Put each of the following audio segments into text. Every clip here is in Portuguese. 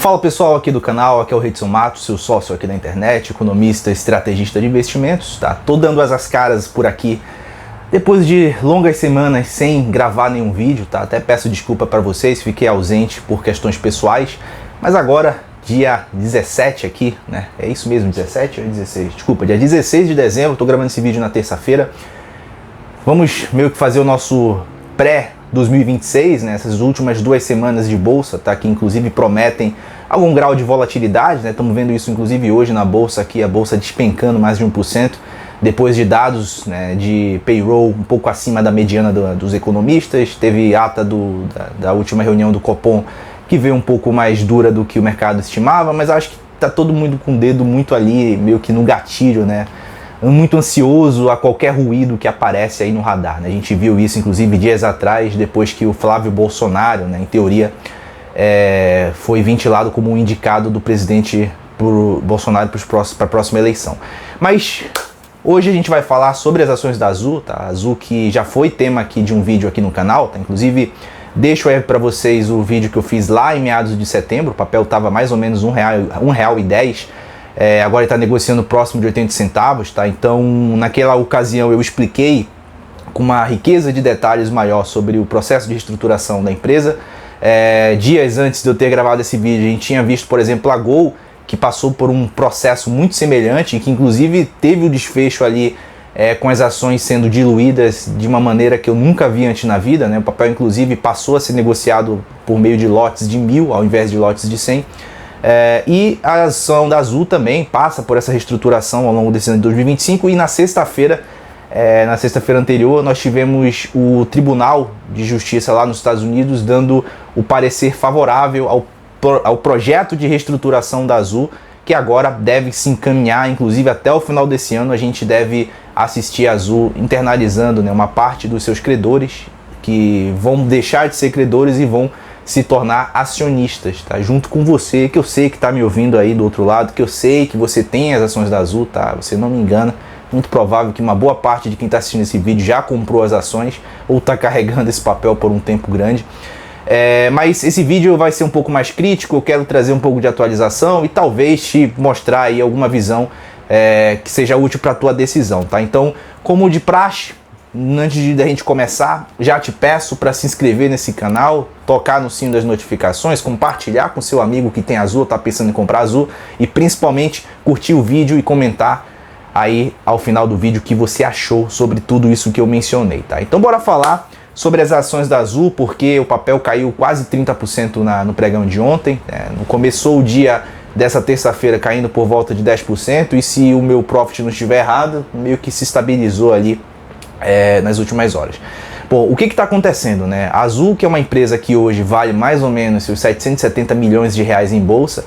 Fala pessoal aqui do canal, aqui é o Redson Matos, seu sócio aqui da internet, economista, estrategista de investimentos, tá? Tô dando as caras por aqui depois de longas semanas sem gravar nenhum vídeo, tá? Até peço desculpa para vocês, fiquei ausente por questões pessoais, mas agora, dia 17 aqui, né? É isso mesmo, 17 ou 16? Desculpa, dia 16 de dezembro, tô gravando esse vídeo na terça-feira. Vamos meio que fazer o nosso pré-2026, né? Essas últimas 2 semanas de bolsa, tá? Que inclusive prometem algum grau de volatilidade, né? Estamos vendo isso inclusive hoje na bolsa aqui, a bolsa despencando mais de 1%, depois de dados, né, de payroll um pouco acima da mediana dos economistas. Teve ata da última reunião do Copom que veio um pouco mais dura do que o mercado estimava, mas acho que tá todo mundo com o dedo muito ali, meio que no gatilho, né? Muito ansioso a qualquer ruído que aparece aí no radar, né? A gente viu isso inclusive dias atrás, depois que o Flávio Bolsonaro, né, em teoria, foi ventilado como um indicado do presidente Bolsonaro para a próxima eleição. Mas hoje a gente vai falar sobre as ações da Azul, tá? A Azul que já foi tema aqui de um vídeo aqui no canal, tá? Inclusive deixo aí para vocês o vídeo que eu fiz lá em meados de setembro. O papel estava mais ou menos R$1,10. Agora ele está negociando próximo de 80 centavos, tá? Então naquela ocasião eu expliquei com uma riqueza de detalhes maior sobre o processo de reestruturação da empresa. Dias antes de eu ter gravado esse vídeo, a gente tinha visto, por exemplo, a Gol, que passou por um processo muito semelhante, que inclusive teve o desfecho ali com as ações sendo diluídas de uma maneira que eu nunca vi antes na vida, né? O papel inclusive passou a ser negociado por meio de lotes de 1.000 ao invés de lotes de 100. E a ação da Azul também passa por essa reestruturação ao longo desse ano de 2025, e na sexta-feira anterior, nós tivemos o Tribunal de Justiça lá nos Estados Unidos dando o parecer favorável ao projeto de reestruturação da Azul, que agora deve se encaminhar, inclusive até o final desse ano a gente deve assistir a Azul internalizando, né, uma parte dos seus credores, que vão deixar de ser credores e vão se tornar acionistas, tá? Junto com você, que eu sei que está me ouvindo aí do outro lado, que eu sei que você tem as ações da Azul, tá? Você não me engana. Muito provável que uma boa parte de quem está assistindo esse vídeo já comprou as ações ou está carregando esse papel por um tempo grande. Mas esse vídeo vai ser um pouco mais crítico. Eu quero trazer um pouco de atualização e talvez te mostrar aí alguma visão que seja útil para a tua decisão, tá? Então, como de praxe, antes de a gente começar, já te peço para se inscrever nesse canal, tocar no sino das notificações, compartilhar com seu amigo que tem Azul, está pensando em comprar Azul, e principalmente curtir o vídeo e comentar aí ao final do vídeo o que você achou sobre tudo isso que eu mencionei, tá? Então bora falar sobre as ações da Azul, porque o papel caiu quase 30% no pregão de ontem, né? Começou o dia dessa terça-feira caindo por volta de 10%, e se o meu profit não estiver errado, meio que se estabilizou ali nas últimas horas. Bom, o que está acontecendo, né? A Azul, que é uma empresa que hoje vale mais ou menos seus 770 milhões de reais em bolsa,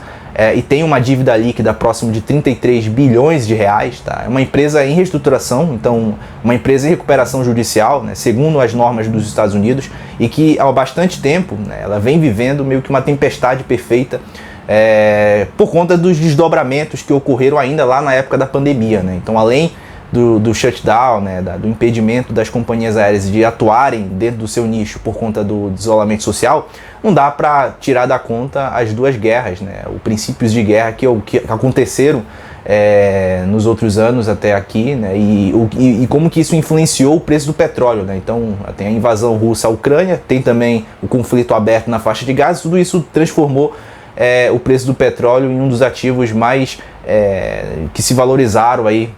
e tem uma dívida líquida próximo de 33 bilhões de reais, tá? É uma empresa em reestruturação, então uma empresa em recuperação judicial, né, segundo as normas dos Estados Unidos, e que há bastante tempo, né, ela vem vivendo meio que uma tempestade perfeita por conta dos desdobramentos que ocorreram ainda lá na época da pandemia, né? Então, além do shutdown, né, do impedimento das companhias aéreas de atuarem dentro do seu nicho por conta do isolamento social, não dá para tirar da conta as duas guerras, né, os princípios de guerra que aconteceram nos outros anos até aqui, né, e como que isso influenciou o preço do petróleo, né? Então tem a invasão russa à Ucrânia, tem também o conflito aberto na faixa de Gaza, tudo isso transformou o preço do petróleo em um dos ativos mais que se valorizaram aí,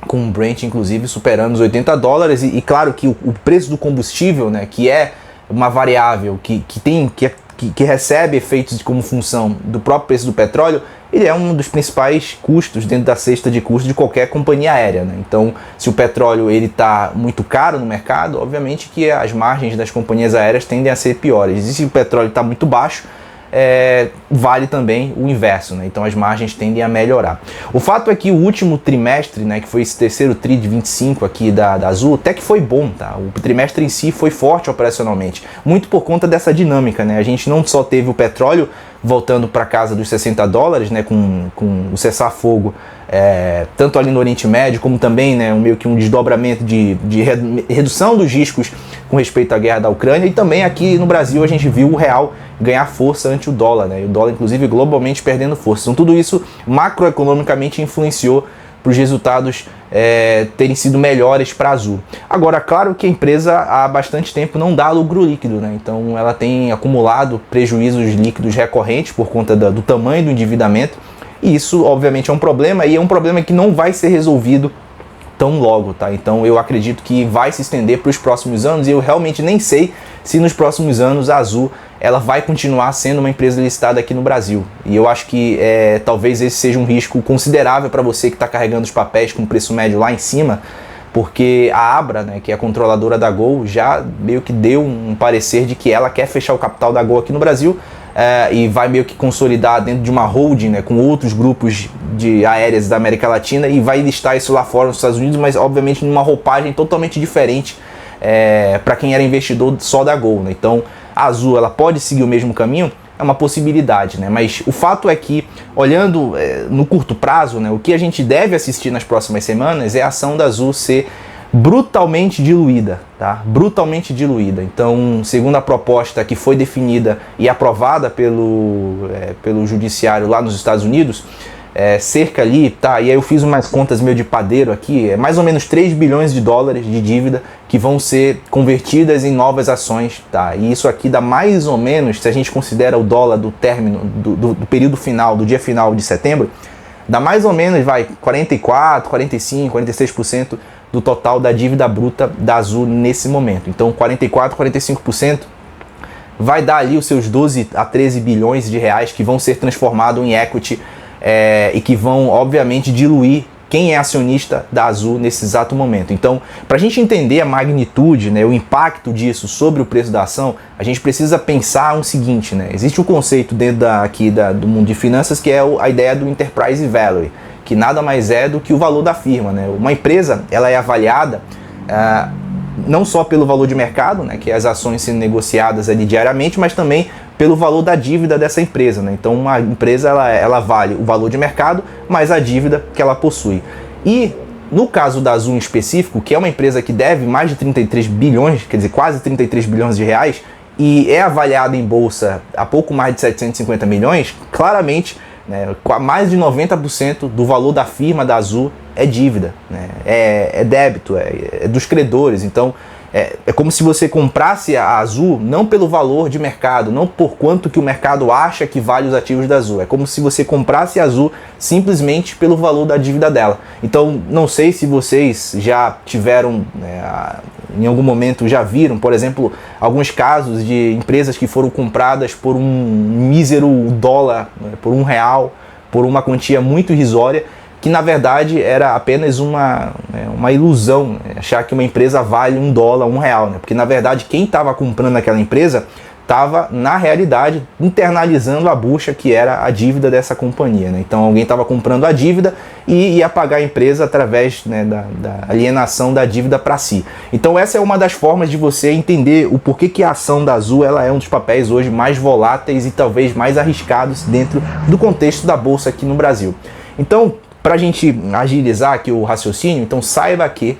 com o Brent inclusive superando os $80, e claro que o preço do combustível, né, que é uma variável que recebe efeitos como função do próprio preço do petróleo, ele é um dos principais custos dentro da cesta de custos de qualquer companhia aérea, né? Então, se o petróleo ele está muito caro no mercado, obviamente que as margens das companhias aéreas tendem a ser piores, e se o petróleo está muito baixo, vale também o inverso, né? Então as margens tendem a melhorar. O fato é que o último trimestre, né, que foi esse terceiro TRI de 25 aqui da Azul, até que foi bom, tá? O trimestre em si foi forte operacionalmente, muito por conta dessa dinâmica, né? A gente não só teve o petróleo voltando para casa dos 60 dólares, né, com o cessar-fogo, tanto ali no Oriente Médio, como também, né, meio que um desdobramento de redução dos riscos com respeito à guerra da Ucrânia. E também aqui no Brasil a gente viu o real ganhar força ante o dólar, né, e o dólar inclusive globalmente perdendo força. Então tudo isso macroeconomicamente influenciou para os resultados terem sido melhores para a Azul. Agora, claro que a empresa há bastante tempo não dá lucro líquido, né? Então ela tem acumulado prejuízos líquidos recorrentes por conta do tamanho do endividamento, e isso obviamente é um problema, e é um problema que não vai ser resolvido tão logo, tá? Então eu acredito que vai se estender para os próximos anos, e eu realmente nem sei se nos próximos anos a Azul ela vai continuar sendo uma empresa listada aqui no Brasil. E eu acho que talvez esse seja um risco considerável para você que está carregando os papéis com preço médio lá em cima, porque a Abra, né, que é a controladora da Gol, já meio que deu um parecer de que ela quer fechar o capital da Gol aqui no Brasil, e vai meio que consolidar dentro de uma holding, né, com outros grupos de aéreas da América Latina, e vai listar isso lá fora nos Estados Unidos, mas obviamente numa roupagem totalmente diferente para quem era investidor só da Gol, né? Então a Azul ela pode seguir o mesmo caminho, é uma possibilidade, né? Mas o fato é que, olhando no curto prazo, né, o que a gente deve assistir nas próximas semanas é a ação da Azul ser brutalmente diluída, tá? Brutalmente diluída. Então, segundo a proposta que foi definida e aprovada pelo judiciário lá nos Estados Unidos, cerca ali, tá? E aí eu fiz umas contas meio de padeiro aqui, mais ou menos 3 bilhões de dólares de dívida que vão ser convertidas em novas ações, tá? E isso aqui dá mais ou menos, se a gente considera o dólar do término, do período final, do dia final de setembro, dá mais ou menos, 44, 45, 46% do total da dívida bruta da Azul nesse momento. Então 44, 45% vai dar ali os seus 12 a 13 bilhões de reais que vão ser transformados em equity, e que vão, obviamente, diluir quem é acionista da Azul nesse exato momento. Então, para a gente entender a magnitude, né, o impacto disso sobre o preço da ação, a gente precisa pensar o seguinte, né? Existe um conceito dentro do mundo de finanças que é a ideia do Enterprise Value, que nada mais é do que o valor da firma, né? Uma empresa ela é avaliada não só pelo valor de mercado, né, que é as ações sendo negociadas ali diariamente, mas também pelo valor da dívida dessa empresa, né? Então uma empresa ela vale o valor de mercado mais a dívida que ela possui. E no caso da Azul em específico, que é uma empresa que deve mais de 33 bilhões, quer dizer, quase 33 bilhões de reais, e é avaliada em bolsa a pouco mais de 750 milhões, claramente, né, mais de 90% do valor da firma da Azul é dívida, né? É débito, é dos credores. Então é como se você comprasse a Azul não pelo valor de mercado, não por quanto que o mercado acha que vale os ativos da Azul. É como se você comprasse a Azul simplesmente pelo valor da dívida dela. Então não sei se vocês já tiveram, em algum momento já viram, por exemplo, alguns casos de empresas que foram compradas por um mísero dólar, né, por R$1, por uma quantia muito irrisória, que na verdade era apenas uma ilusão, né? Achar que uma empresa vale $1, R$1, né? Porque na verdade quem estava comprando aquela empresa estava, na realidade, internalizando a bucha que era a dívida dessa companhia, né? Então alguém estava comprando a dívida e ia pagar a empresa através, né, da alienação da dívida para si. Então essa é uma das formas de você entender o porquê que a ação da Azul ela é um dos papéis hoje mais voláteis e talvez mais arriscados dentro do contexto da bolsa aqui no Brasil. Então, para a gente agilizar aqui o raciocínio, então saiba que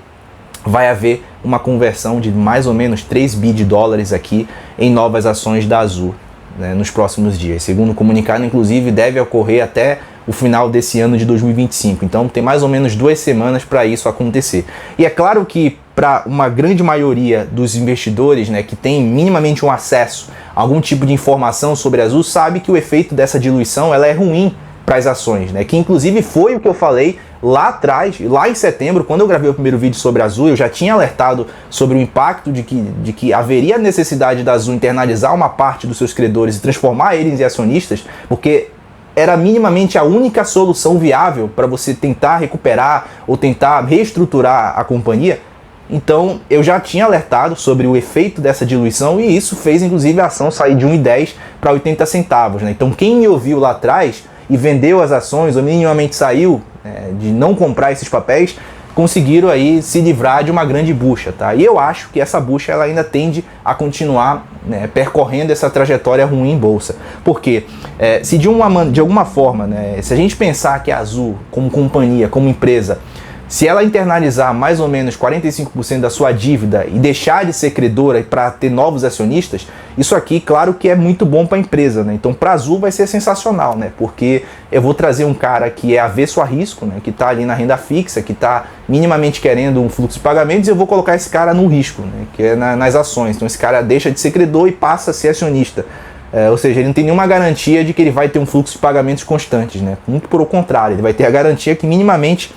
vai haver uma conversão de mais ou menos 3 bi de dólares aqui em novas ações da Azul, né, nos próximos dias. Segundo o comunicado, inclusive, deve ocorrer até o final desse ano de 2025. Então tem mais ou menos 2 semanas para isso acontecer. E é claro que para uma grande maioria dos investidores, né, que tem minimamente um acesso a algum tipo de informação sobre a Azul, sabe que o efeito dessa diluição ela é ruim para as ações, né? Que inclusive foi o que eu falei lá atrás, lá em setembro, quando eu gravei o primeiro vídeo sobre a Azul, eu já tinha alertado sobre o impacto de que haveria necessidade da Azul internalizar uma parte dos seus credores e transformar eles em acionistas, porque era minimamente a única solução viável para você tentar recuperar ou tentar reestruturar a companhia. Então eu já tinha alertado sobre o efeito dessa diluição e isso fez inclusive a ação sair de 1,10 para 80 centavos, né? Então quem me ouviu lá atrás e vendeu as ações ou minimamente saiu de não comprar esses papéis, conseguiram aí se livrar de uma grande bucha, tá? E eu acho que essa bucha ela ainda tende a continuar, né, percorrendo essa trajetória ruim em bolsa. Porque se de alguma forma, né, se a gente pensar que a Azul, como companhia, como empresa, se ela internalizar mais ou menos 45% da sua dívida e deixar de ser credora para ter novos acionistas, isso aqui, claro que é muito bom para a empresa, né? Então, para a Azul vai ser sensacional, né? Porque eu vou trazer um cara que é avesso a risco, né? Que está ali na renda fixa, que está minimamente querendo um fluxo de pagamentos, e eu vou colocar esse cara no risco, né? Que é nas ações. Então, esse cara deixa de ser credor e passa a ser acionista. Ou seja, ele não tem nenhuma garantia de que ele vai ter um fluxo de pagamentos constantes, né? Muito pelo contrário, ele vai ter a garantia que minimamente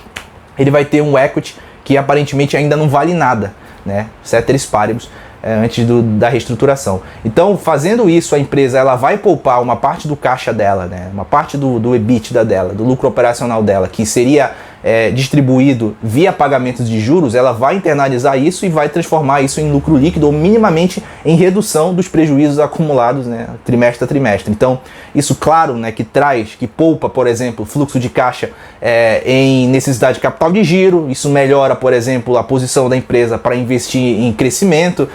ele vai ter um equity que aparentemente ainda não vale nada, né? Ceteris paribus, antes da reestruturação. Então, fazendo isso, a empresa ela vai poupar uma parte do caixa dela, né? Uma parte do EBITDA dela, do lucro operacional dela, que seria distribuído via pagamentos de juros, ela vai internalizar isso e vai transformar isso em lucro líquido ou minimamente em redução dos prejuízos acumulados, né, trimestre a trimestre. Então, isso, claro, né, que poupa, por exemplo, fluxo de caixa em necessidade de capital de giro, isso melhora, por exemplo, a posição da empresa para investir em crescimento,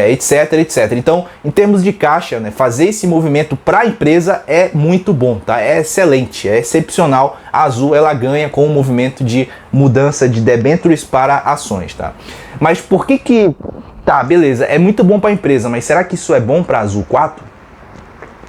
etc, etc. Então, em termos de caixa, né, fazer esse movimento para a empresa é muito bom, tá? É excelente, é excepcional. A Azul ela ganha com o movimento de mudança de debentures para ações, tá? Mas por que tá, beleza, é muito bom para a empresa, mas será que isso é bom para a Azul 4?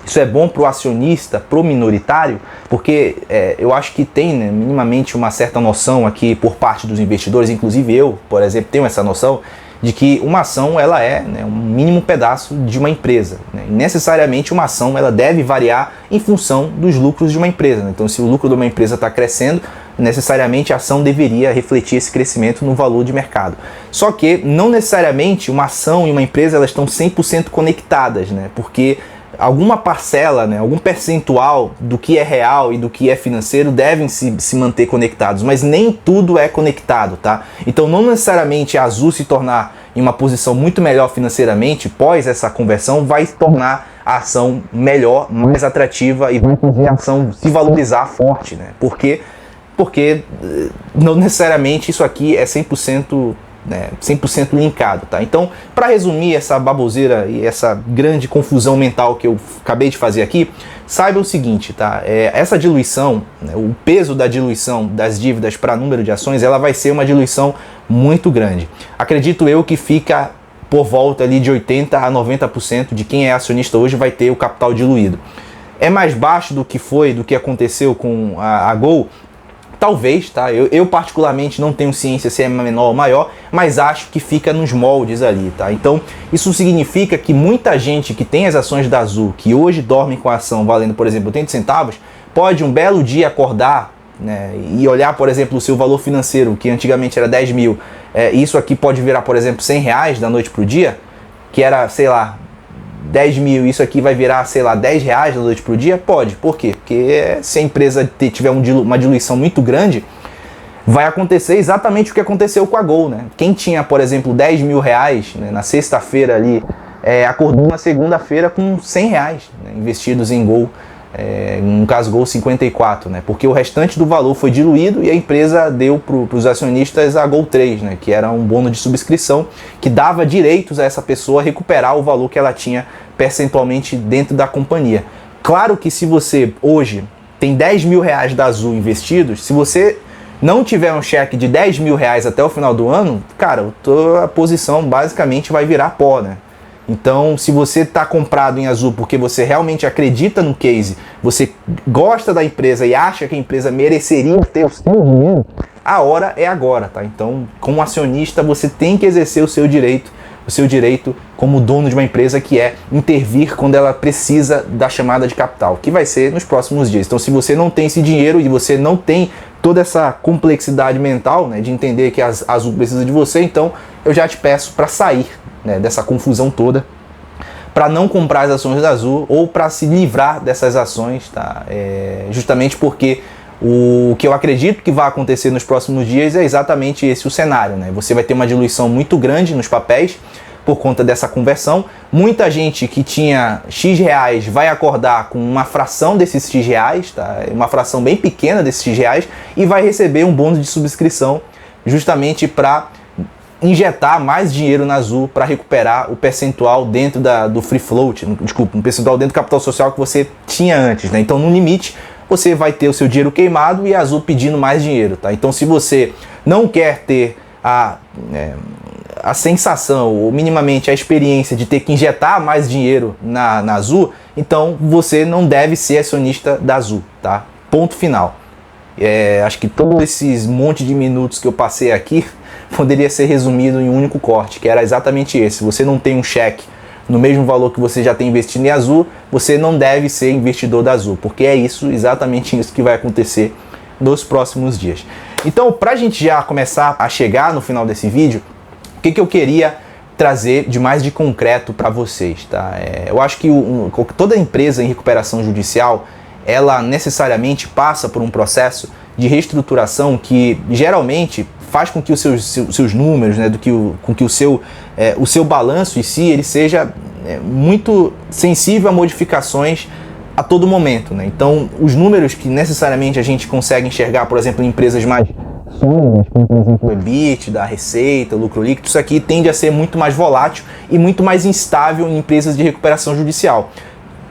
Isso é bom para o acionista, para o minoritário? Porque eu acho que tem, né, minimamente uma certa noção aqui por parte dos investidores, inclusive eu, por exemplo, tenho essa noção de que uma ação ela é, né, um mínimo pedaço de uma empresa, né? E necessariamente uma ação ela deve variar em função dos lucros de uma empresa, né? Então, se o lucro de uma empresa está crescendo, necessariamente a ação deveria refletir esse crescimento no valor de mercado. Só que não necessariamente uma ação e uma empresa elas estão 100% conectadas, né? Porque alguma parcela, né, algum percentual do que é real e do que é financeiro devem se manter conectados, mas nem tudo é conectado, tá? Então não necessariamente a Azul se tornar em uma posição muito melhor financeiramente, pós essa conversão, vai tornar a ação melhor, mais atrativa e vai fazer a ação se valorizar forte, né? Porque não necessariamente isso aqui é 100%, né, 100% linkado, tá? Então, para resumir essa baboseira e essa grande confusão mental que eu acabei de fazer aqui, saiba o seguinte, tá? Essa diluição, né, o peso da diluição das dívidas para número de ações, ela vai ser uma diluição muito grande. Acredito eu que fica por volta ali de 80% a 90% de quem é acionista hoje vai ter o capital diluído. É mais baixo do que aconteceu com a Gol? Talvez, tá? Eu particularmente não tenho ciência se é menor ou maior, mas acho que fica nos moldes ali, tá? Então, isso significa que muita gente que tem as ações da Azul, que hoje dorme com a ação valendo, por exemplo, 80 centavos, pode um belo dia acordar, né, e olhar, por exemplo, o seu valor financeiro, que antigamente era 10 mil, isso aqui pode virar, por exemplo, 100 reais da noite pro dia, que era, sei lá, 10 mil, isso aqui vai virar, sei lá, 10 reais da noite pro dia? Pode. Por quê? Porque se a empresa tiver uma diluição muito grande, vai acontecer exatamente o que aconteceu com a Gol, né? Quem tinha, por exemplo, 10 mil reais, né, na sexta-feira ali, acordou na segunda-feira com 100 reais, né, investidos em Gol. No caso Gol 54, né? Porque o restante do valor foi diluído e a empresa deu para os acionistas a Gol 3, né? Que era um bônus de subscrição que dava direitos a essa pessoa recuperar o valor que ela tinha percentualmente dentro da companhia. Claro que se você hoje tem 10 mil reais da Azul investidos, se você não tiver um cheque de 10 mil reais até o final do ano, cara, a tua posição basicamente vai virar pó, né? Então, se você está comprado em Azul porque você realmente acredita no case, você gosta da empresa e acha que a empresa mereceria ter o seu dinheiro, a hora é agora, tá? Então, como acionista, você tem que exercer o seu direito como dono de uma empresa, que é intervir quando ela precisa da chamada de capital, que vai ser nos próximos dias. Então, se você não tem esse dinheiro e você não tem toda essa complexidade mental, né, de entender que a Azul precisa de você, então eu já te peço para sair, né, dessa confusão toda, para não comprar as ações da Azul ou para se livrar dessas ações, tá? Justamente porque o que eu acredito que vai acontecer nos próximos dias é exatamente esse o cenário, né? Você vai ter uma diluição muito grande nos papéis por conta dessa conversão. Muita gente que tinha X reais vai acordar com uma fração desses X reais, tá? Uma fração bem pequena desses X reais, e vai receber um bônus de subscrição justamente para injetar mais dinheiro na Azul para recuperar o percentual dentro do free float, desculpa, um percentual dentro do capital social que você tinha antes, né? Então, no limite, você vai ter o seu dinheiro queimado e a Azul pedindo mais dinheiro, tá? Então, se você não quer ter a sensação, ou minimamente a experiência de ter que injetar mais dinheiro na Azul, então você não deve ser acionista da Azul, tá? Ponto final. Acho que todos esses monte de minutos que eu passei aqui poderia ser resumido em um único corte, que era exatamente esse. Se você não tem um cheque no mesmo valor que você já tem investido em Azul, você não deve ser investidor da Azul, porque é exatamente isso que vai acontecer nos próximos dias. Então, para a gente já começar a chegar no final desse vídeo, o que eu queria trazer de mais de concreto para vocês, tá? Eu acho que toda empresa em recuperação judicial, ela necessariamente passa por um processo de reestruturação que geralmente faz com que os seus números, né, com que o seu balanço em si ele seja muito sensível a modificações a todo momento, né? Então, os números que necessariamente a gente consegue enxergar, por exemplo, em empresas mais sólidas, como por exemplo o EBITDA, a receita, o lucro líquido, isso aqui tende a ser muito mais volátil e muito mais instável em empresas de recuperação judicial.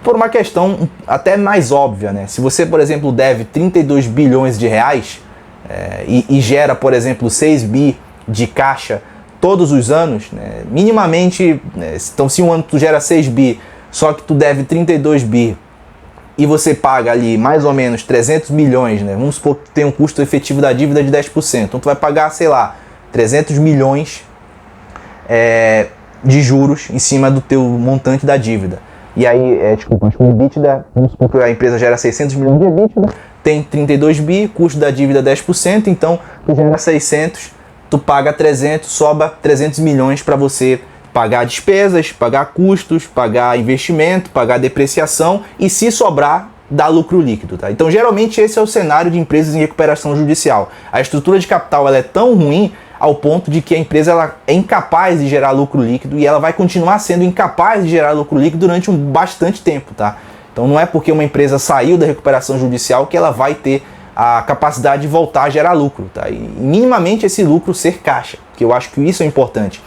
Por uma questão até mais óbvia, né? Se você, por exemplo, deve 32 bilhões de reais e gera, por exemplo, 6 bi de caixa todos os anos, né? Minimamente, então se um ano tu gera 6 bi, só que tu deve 32 bi e você paga ali mais ou menos 300 milhões, né? Vamos supor que tu tem um custo efetivo da dívida de 10%, então tu vai pagar, sei lá, 300 milhões de juros em cima do teu montante da dívida. E aí, acho que o EBITDA, vamos supor que a empresa gera 600 milhões de EBITDA, tem 32 bi, custo da dívida 10%, então tu gera 600, tu paga 300, sobra 300 milhões para você pagar despesas, pagar custos, pagar investimento, pagar depreciação e se sobrar, dá lucro líquido, tá? Então, geralmente esse é o cenário de empresas em recuperação judicial. A estrutura de capital ela é tão ruim ao ponto de que a empresa ela é incapaz de gerar lucro líquido e ela vai continuar sendo incapaz de gerar lucro líquido durante bastante tempo, tá? Então não é porque uma empresa saiu da recuperação judicial que ela vai ter a capacidade de voltar a gerar lucro, tá? E minimamente esse lucro ser caixa, que eu acho que isso é importante.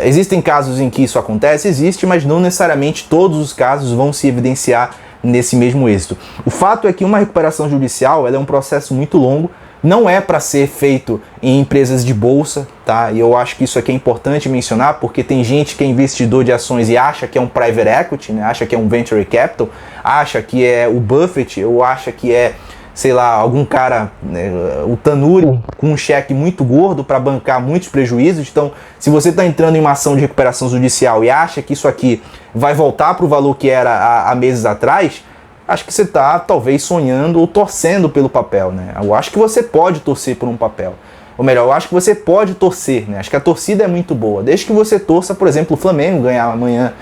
Existem casos em que isso acontece? Existe, mas não necessariamente todos os casos vão se evidenciar nesse mesmo êxito. O fato é que uma recuperação judicial ela é um processo muito longo, não é para ser feito em empresas de bolsa, tá? E eu acho que isso aqui é importante mencionar, porque tem gente que é investidor de ações e acha que é um private equity, né? Acha que é um venture capital, acha que é o Buffett, ou acha que é, sei lá, algum cara, né, o Tanuri, com um cheque muito gordo para bancar muitos prejuízos. Então, se você está entrando em uma ação de recuperação judicial e acha que isso aqui vai voltar para o valor que era há meses atrás, acho que você está talvez sonhando ou torcendo pelo papel, né? Eu acho que você pode torcer por um papel. Ou melhor, eu acho que você pode torcer, né? Acho que a torcida é muito boa. Desde que você torça, por exemplo, o Flamengo ganhar amanhã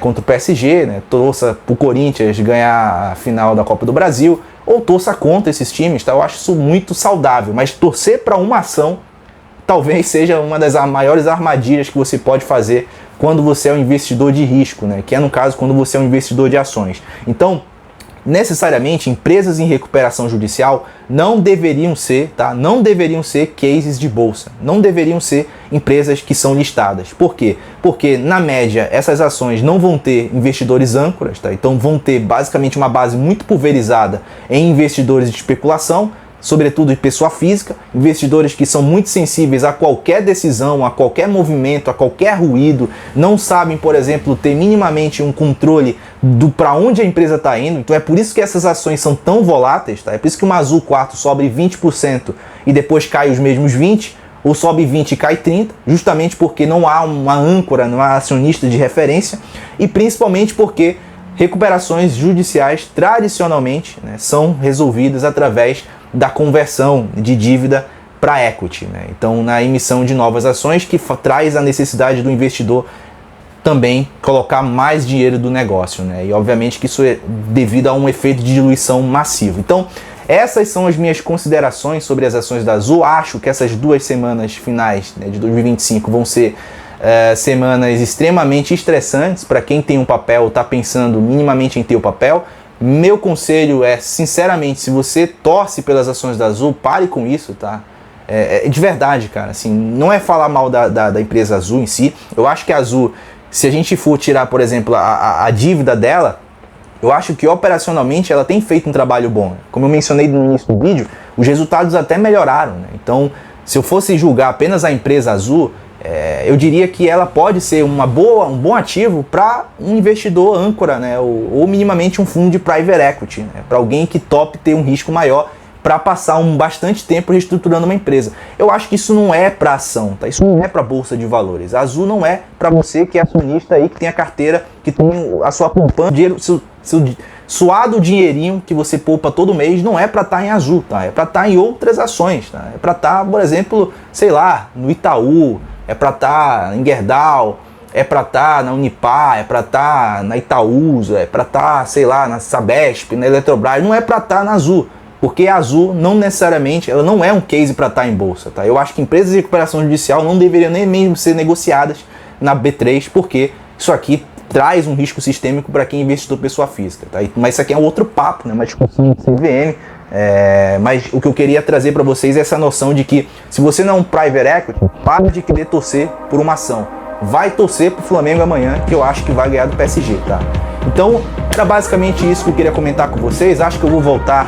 contra o PSG, né? Torça para o Corinthians ganhar a final da Copa do Brasil, ou torça contra esses times, tá? Eu acho isso muito saudável. Mas torcer para uma ação talvez seja uma das maiores armadilhas que você pode fazer quando você é um investidor de risco, né? Que é no caso quando você é um investidor de ações. Então, necessariamente, empresas em recuperação judicial não deveriam ser, tá? Não deveriam ser cases de bolsa, não deveriam ser empresas que são listadas. Por quê? Porque, na média, essas ações não vão ter investidores âncoras, tá? Então vão ter basicamente uma base muito pulverizada em investidores de especulação, sobretudo de pessoa física, investidores que são muito sensíveis a qualquer decisão, a qualquer movimento, a qualquer ruído, não sabem, por exemplo, ter minimamente um controle do para onde a empresa está indo. Então é por isso que essas ações são tão voláteis, tá? É por isso que uma Azul 4 sobe 20% e depois cai os mesmos 20%, ou sobe 20% e cai 30%, justamente porque não há uma âncora, não há acionista de referência, e principalmente porque recuperações judiciais tradicionalmente, né, são resolvidas através da conversão de dívida para equity, né? Então, na emissão de novas ações, que traz a necessidade do investidor também colocar mais dinheiro do negócio, né? E obviamente que isso é devido a um efeito de diluição massivo. Então, essas são as minhas considerações sobre as ações da Azul. Acho que essas 2 semanas finais, né, de 2025 vão ser semanas extremamente estressantes para quem tem um papel ou está pensando minimamente em ter o papel. Meu conselho é, sinceramente, se você torce pelas ações da Azul, pare com isso, tá? De verdade, cara, assim, não é falar mal da empresa Azul em si. Eu acho que a Azul, se a gente for tirar, por exemplo, a dívida dela, eu acho que operacionalmente ela tem feito um trabalho bom. Como eu mencionei no início do vídeo, os resultados até melhoraram, né? Então, se eu fosse julgar apenas a empresa Azul, eu diria que ela pode ser um bom ativo para um investidor âncora, né? Ou minimamente um fundo de private equity, né? Para alguém que tope ter um risco maior para passar bastante tempo reestruturando uma empresa. Eu acho que isso não é para ação, tá? Isso não é para bolsa de valores. A Azul não é para você que é acionista aí, que tem a carteira, que tem a sua poupança, dinheiro, seu suado dinheirinho que você poupa todo mês, não é para estar em Azul, tá? É para estar em outras ações, tá? É para estar, por exemplo, sei lá, no Itaú, é para estar em Gerdau, é para estar na Unipar, é para estar na Itaúsa, é para estar, sei lá, na Sabesp, na Eletrobras, não é para estar na Azul. Porque a Azul não necessariamente, ela não é um case para estar em bolsa, tá? Eu acho que empresas de recuperação judicial não deveriam nem mesmo ser negociadas na B3, porque isso aqui traz um risco sistêmico para quem é investidor pessoa física, tá? Mas isso aqui é um outro papo, né? Uma discussão de CVM. Mas o que eu queria trazer para vocês é essa noção de que se você não é um private equity, para de querer torcer por uma ação. Vai torcer pro Flamengo amanhã, que eu acho que vai ganhar do PSG, tá? Então, era basicamente isso que eu queria comentar com vocês. Acho que eu vou voltar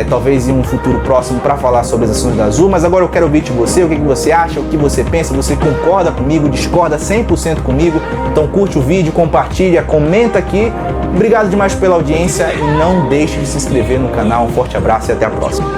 talvez em um futuro próximo para falar sobre as ações da Azul, mas agora eu quero ouvir de você, o que você acha, o que você pensa, você concorda comigo, discorda 100% comigo, então curte o vídeo, compartilha, comenta aqui. Obrigado demais pela audiência e não deixe de se inscrever no canal. Um forte abraço e até a próxima.